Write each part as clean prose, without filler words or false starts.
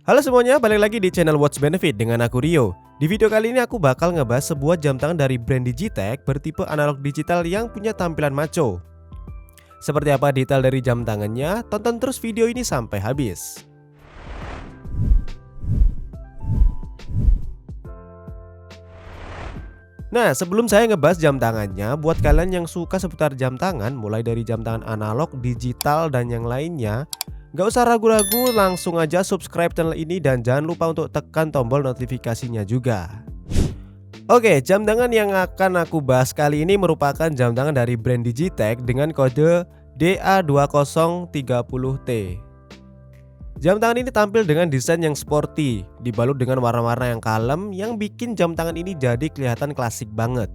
Halo semuanya, balik lagi di channel Watch Benefit dengan aku Rio. Di video kali ini aku bakal ngebahas sebuah jam tangan dari brand Digitech bertipe analog digital yang punya tampilan maco. Seperti apa detail dari jam tangannya? Tonton terus video ini sampai habis. Nah, sebelum saya ngebahas jam tangannya, buat kalian yang suka seputar jam tangan, mulai dari jam tangan analog, digital, dan yang lainnya, gak usah ragu-ragu, langsung aja subscribe channel ini dan jangan lupa untuk tekan tombol notifikasinya juga. Oke, jam tangan yang akan aku bahas kali ini merupakan jam tangan dari brand Digitech dengan kode DA2030T. Jam tangan ini tampil dengan desain yang sporty, dibalut dengan warna-warna yang kalem yang bikin jam tangan ini jadi kelihatan klasik banget.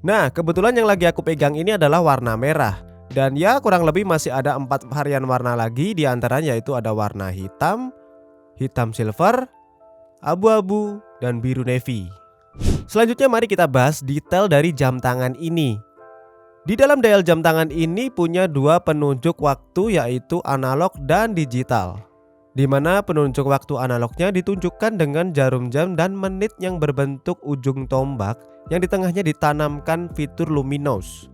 Nah, kebetulan yang lagi aku pegang ini adalah warna merah. Dan ya kurang lebih masih ada 4 varian warna lagi, di antaranya yaitu ada warna hitam, hitam silver, abu-abu, dan biru navy. Selanjutnya mari kita bahas detail dari jam tangan ini. Di dalam dial jam tangan ini punya dua penunjuk waktu yaitu analog dan digital. Di mana penunjuk waktu analognya ditunjukkan dengan jarum jam dan menit yang berbentuk ujung tombak yang di tengahnya ditanamkan fitur luminous.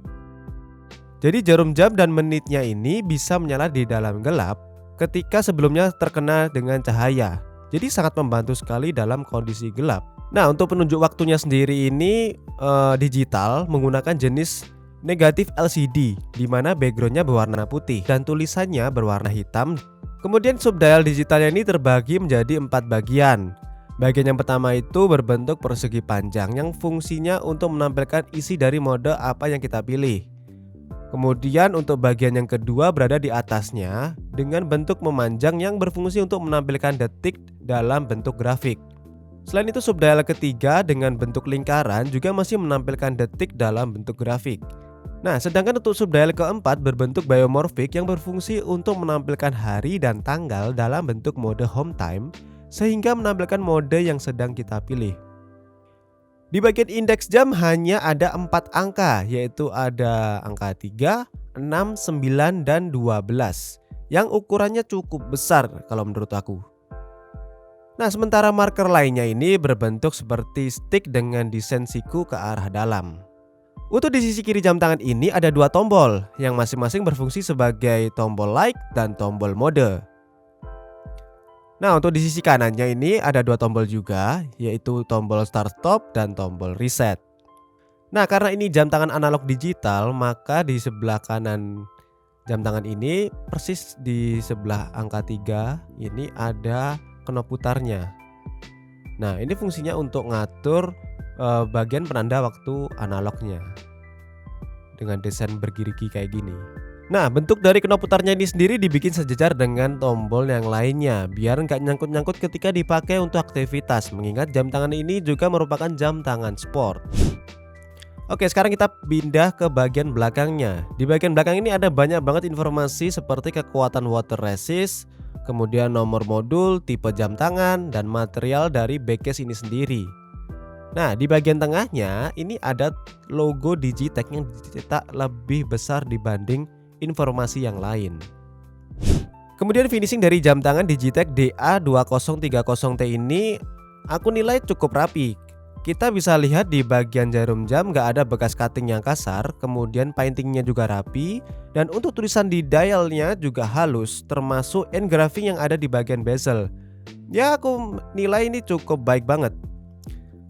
Jadi jarum jam dan menitnya ini bisa menyala di dalam gelap ketika sebelumnya terkena dengan cahaya. Jadi sangat membantu sekali dalam kondisi gelap. Nah, untuk penunjuk waktunya sendiri ini digital menggunakan jenis negatif LCD, di mana backgroundnya berwarna putih dan tulisannya berwarna hitam. Kemudian subdial digitalnya ini terbagi menjadi 4 bagian. Bagian yang pertama itu berbentuk persegi panjang yang fungsinya untuk menampilkan isi dari mode apa yang kita pilih. Kemudian untuk bagian yang kedua berada di atasnya dengan bentuk memanjang yang berfungsi untuk menampilkan detik dalam bentuk grafik. Selain itu subdial ketiga dengan bentuk lingkaran juga masih menampilkan detik dalam bentuk grafik. Nah, sedangkan untuk subdial keempat berbentuk biomorphic yang berfungsi untuk menampilkan hari dan tanggal dalam bentuk mode home time sehingga menampilkan mode yang sedang kita pilih. Di bagian indeks jam hanya ada 4 angka, yaitu ada angka 3, 6, 9, dan 12 yang ukurannya cukup besar kalau menurut aku. Nah, sementara marker lainnya ini berbentuk seperti stick dengan desain siku ke arah dalam. Untuk di sisi kiri jam tangan ini ada 2 tombol yang masing-masing berfungsi sebagai tombol like dan tombol mode. Nah, untuk di sisi kanannya ini ada 2 tombol juga, yaitu tombol start stop dan tombol reset. Nah, karena ini jam tangan analog digital, maka di sebelah kanan jam tangan ini persis di sebelah angka 3 ini ada knop putarnya. Nah, ini fungsinya untuk ngatur bagian penanda waktu analognya dengan desain bergerigi kayak gini. Nah, bentuk dari knop putarnya ini sendiri dibikin sejajar dengan tombol yang lainnya biar nggak nyangkut-nyangkut ketika dipakai untuk aktivitas, mengingat jam tangan ini juga merupakan jam tangan sport. Oke, sekarang kita pindah ke bagian belakangnya. Di bagian belakang ini ada banyak banget informasi seperti kekuatan water resist, kemudian nomor modul, tipe jam tangan, dan material dari backcase ini sendiri. Nah, di bagian tengahnya ini ada logo Digitech yang dicetak lebih besar dibanding informasi yang lain. Kemudian finishing dari jam tangan Digitech DA2030T ini aku nilai cukup rapi. Kita bisa lihat di bagian jarum jam gak ada bekas cutting yang kasar, kemudian paintingnya juga rapi, dan untuk tulisan di dialnya juga halus, termasuk engraving yang ada di bagian bezel. Ya, aku nilai ini cukup baik banget.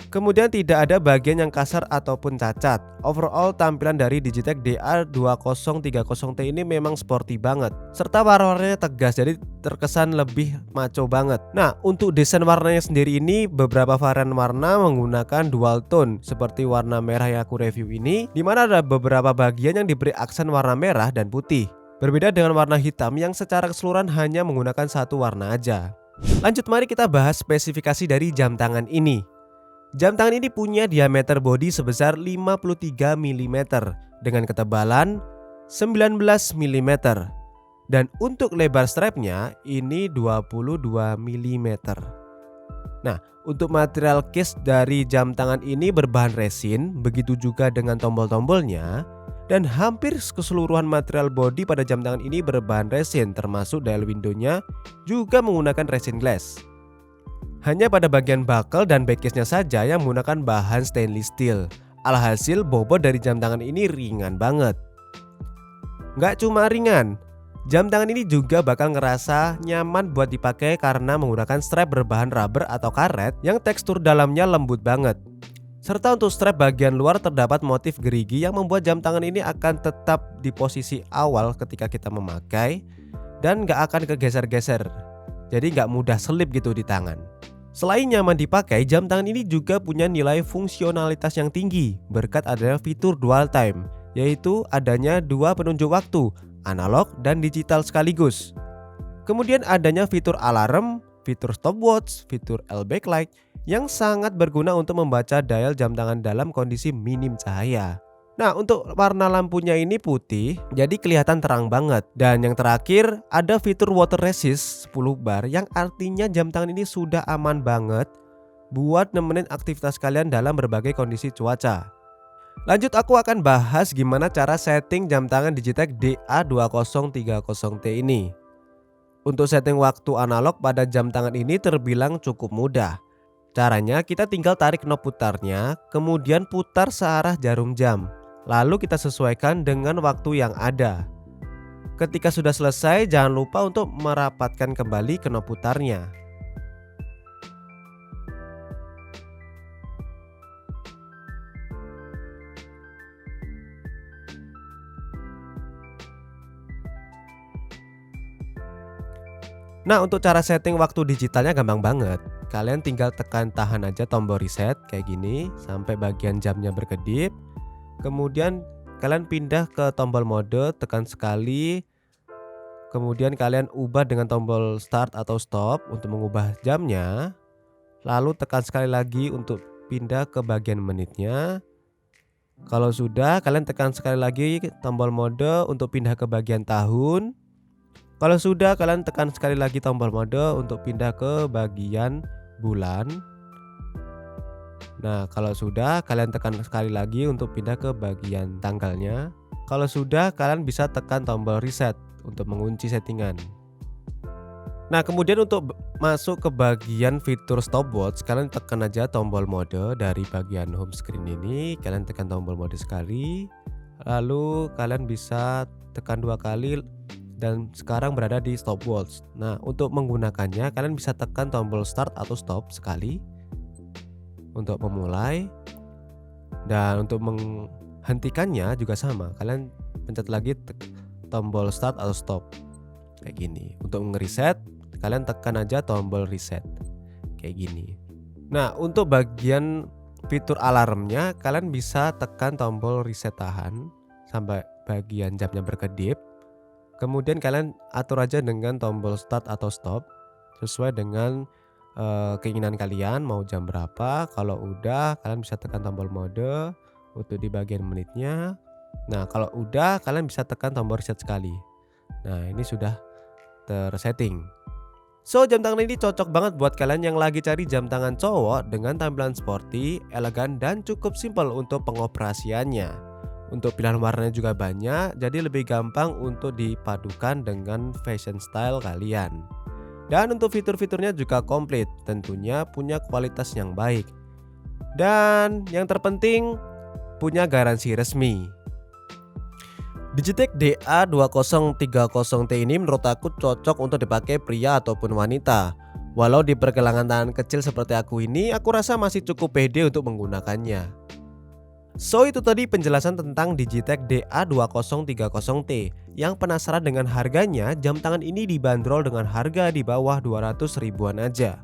Kemudian tidak ada bagian yang kasar ataupun cacat. Overall tampilan dari Digitech DA2030T ini memang sporty banget, serta warna-warnanya tegas, jadi terkesan lebih maco banget. Nah, untuk desain warnanya sendiri ini beberapa varian warna menggunakan dual tone seperti warna merah yang aku review ini, dimana ada beberapa bagian yang diberi aksen warna merah dan putih. Berbeda dengan warna hitam yang secara keseluruhan hanya menggunakan satu warna aja. Lanjut, mari kita bahas spesifikasi dari jam tangan ini. Jam tangan ini punya diameter bodi sebesar 53 mm dengan ketebalan 19 mm. Dan untuk lebar strapnya ini 22 mm. Nah, untuk material case dari jam tangan ini berbahan resin, begitu juga dengan tombol-tombolnya. Dan hampir keseluruhan material bodi pada jam tangan ini berbahan resin, termasuk dial windownya juga menggunakan resin glass. Hanya pada bagian buckle dan backcase-nya saja yang menggunakan bahan stainless steel. Alhasil bobot dari jam tangan ini ringan banget. Nggak cuma ringan, jam tangan ini juga bakal ngerasa nyaman buat dipakai karena menggunakan strap berbahan rubber atau karet yang tekstur dalamnya lembut banget. Serta untuk strap bagian luar terdapat motif gerigi yang membuat jam tangan ini akan tetap di posisi awal ketika kita memakai dan nggak akan kegeser-geser. Jadi nggak mudah selip gitu di tangan. Selain nyaman dipakai, jam tangan ini juga punya nilai fungsionalitas yang tinggi berkat adanya fitur dual time, yaitu adanya dua penunjuk waktu, analog dan digital sekaligus. Kemudian adanya fitur alarm, fitur stopwatch, fitur L backlight yang sangat berguna untuk membaca dial jam tangan dalam kondisi minim cahaya. Nah, untuk warna lampunya ini putih, jadi kelihatan terang banget. Dan yang terakhir, ada fitur water resist 10 bar yang artinya jam tangan ini sudah aman banget buat nemenin aktivitas kalian dalam berbagai kondisi cuaca. Lanjut, aku akan bahas gimana cara setting jam tangan Digitech DA2030T ini. Untuk setting waktu analog pada jam tangan ini terbilang cukup mudah. Caranya kita tinggal tarik knob putarnya, kemudian putar searah jarum jam. Lalu kita sesuaikan dengan waktu yang ada. Ketika sudah selesai, jangan lupa untuk merapatkan kembali knob putarnya. Nah, untuk cara setting waktu digitalnya gampang banget. Kalian tinggal tekan tahan aja tombol reset kayak gini sampai bagian jamnya berkedip. Kemudian kalian pindah ke tombol mode, tekan sekali. Kemudian kalian ubah dengan tombol start atau stop untuk mengubah jamnya. Lalu tekan sekali lagi untuk pindah ke bagian menitnya. Kalau sudah, kalian tekan sekali lagi tombol mode untuk pindah ke bagian tahun. Kalau sudah, kalian tekan sekali lagi tombol mode untuk pindah ke bagian bulan. Nah, kalau sudah, kalian tekan sekali lagi untuk pindah ke bagian tanggalnya. Kalau sudah, kalian bisa tekan tombol reset untuk mengunci settingan. Nah, kemudian untuk masuk ke bagian fitur stopwatch, kalian tekan aja tombol mode dari bagian home screen ini. Kalian tekan tombol mode sekali, lalu kalian bisa tekan 2 kali dan sekarang berada di stopwatch. Nah, untuk menggunakannya kalian bisa tekan tombol start atau stop sekali untuk memulai, dan untuk menghentikannya juga sama, kalian pencet lagi tombol start atau stop kayak gini. Untuk ngereset kalian tekan aja tombol reset kayak gini. Nah, untuk bagian fitur alarmnya kalian bisa tekan tombol reset tahan sampai bagian jamnya berkedip. Kemudian kalian atur aja dengan tombol start atau stop sesuai dengan keinginan kalian mau jam berapa. Kalau udah, kalian bisa tekan tombol mode untuk di bagian menitnya. Nah, kalau udah, kalian bisa tekan tombol reset sekali. Nah, ini sudah tersetting. So, jam tangan ini cocok banget buat kalian yang lagi cari jam tangan cowok dengan tampilan sporty, elegan, dan cukup simpel untuk pengoperasiannya. Untuk pilihan warnanya juga banyak, jadi lebih gampang untuk dipadukan dengan fashion style kalian. Dan untuk fitur-fiturnya juga komplit, tentunya punya kualitas yang baik. Dan yang terpenting, punya garansi resmi. Digitech DA2030T ini menurut aku cocok untuk dipakai pria ataupun wanita. Walau di pergelangan tangan kecil seperti aku ini, aku rasa masih cukup pede untuk menggunakannya. So, itu tadi penjelasan tentang Digitech DA2030T. Yang penasaran dengan harganya, jam tangan ini dibanderol dengan harga di bawah 200 ribuan aja.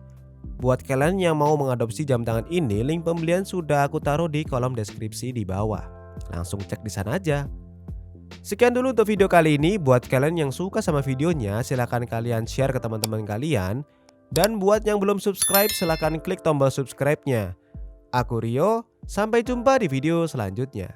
Buat kalian yang mau mengadopsi jam tangan ini, link pembelian sudah aku taruh di kolom deskripsi di bawah. Langsung cek di sana aja. Sekian dulu untuk video kali ini. Buat kalian yang suka sama videonya, silahkan kalian share ke teman-teman kalian. Dan buat yang belum subscribe, silahkan klik tombol subscribe-nya. Aku Rio, sampai jumpa di video selanjutnya.